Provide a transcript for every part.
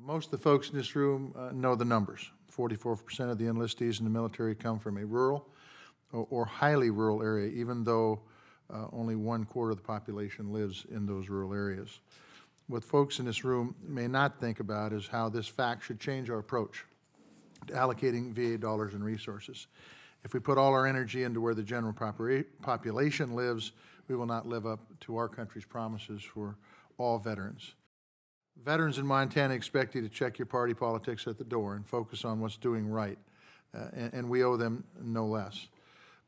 Most of the folks in this room know the numbers. 44% of the enlistees in the military come from a rural or highly rural area, even though only 1/4 of the population lives in those rural areas. What folks in this room may not think about is how this fact should change our approach to allocating VA dollars and resources. If we put all our energy into where the general population lives, we will not live up to our country's promises for all veterans. Veterans in Montana expect you to check your party politics at the door and focus on what's doing right, and we owe them no less.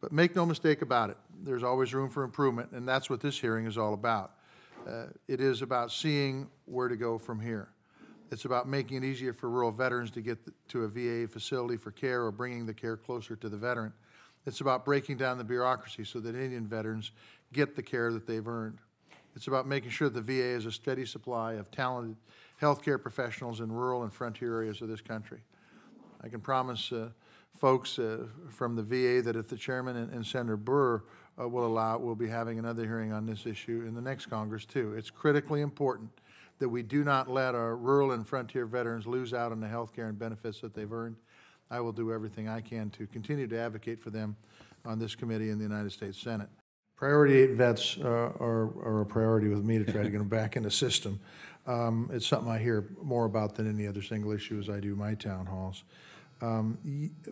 But make no mistake about it, there's always room for improvement, and that's what this hearing is all about. It is about seeing where to go from here. It's about making it easier for rural veterans to get to a VA facility for care or bringing the care closer to the veteran. It's about breaking down the bureaucracy so that Indian veterans get the care that they've earned. It's about making sure the VA has a steady supply of talented healthcare professionals in rural and frontier areas of this country. I can promise folks from the VA that if the chairman and Senator Burr will allow it, we'll be having another hearing on this issue in the next Congress too. It's critically important that we do not let our rural and frontier veterans lose out on the health care and benefits that they've earned. I will do everything I can to continue to advocate for them on this committee in the United States Senate. Priority 8 vets are a priority with me to try to get them back in the system. It's something I hear more about than any other single issue as I do my town halls.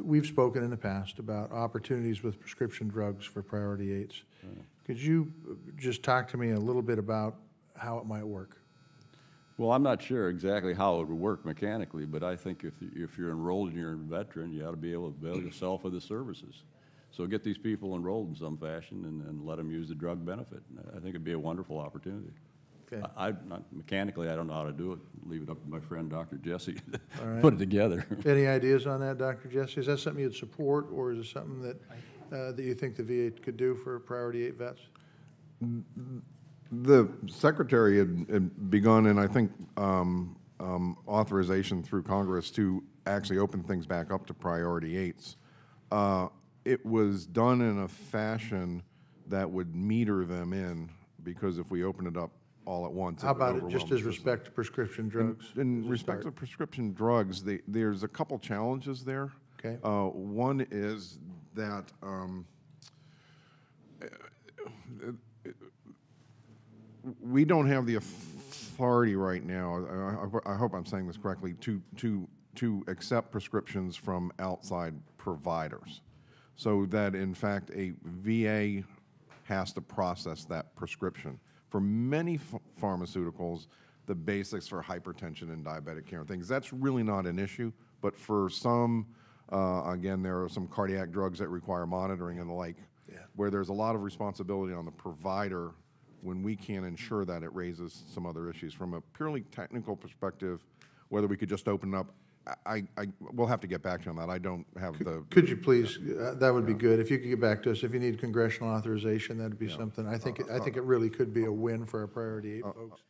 We've spoken in the past about opportunities with prescription drugs for priority 8s. Could you just talk to me a little bit about how it might work? Well, I'm not sure exactly how it would work mechanically, but I think if you're enrolled and you're a veteran, you ought to be able to avail yourself of the services. So get these people enrolled in some fashion and let them use the drug benefit. I think it'd be a wonderful opportunity. Okay. Not mechanically, I don't know how to do it. Leave it up to my friend Dr. Jesse to All right. put it together. Any ideas on that, Dr. Jesse? Is that something you'd support, or is it something that that you think the VA could do for priority 8 vets? The Secretary had begun, and I think authorization through Congress to actually open things back up to priority 8s. It was done in a fashion that would meter them in, because if we open it up all at once, how about it just as respect to prescription drugs? In respect to prescription drugs, there's a couple challenges there. Okay. One is that we don't have the authority right now, I hope I'm saying this correctly, to accept prescriptions from outside providers. So that, in fact, a VA has to process that prescription. For many pharmaceuticals, the basics for hypertension and diabetic care and things, that's really not an issue. But for some, again, there are some cardiac drugs that require monitoring and the like, where there's a lot of responsibility on the provider. When we can't ensure that, it raises some other issues. From a purely technical perspective, whether we could just open up, we'll have to get back to you on that. I don't have the... Could you please, that would be good. If you could get back to us, if you need congressional authorization, that'd be something. I think it really could be a win for our priority 8 folks.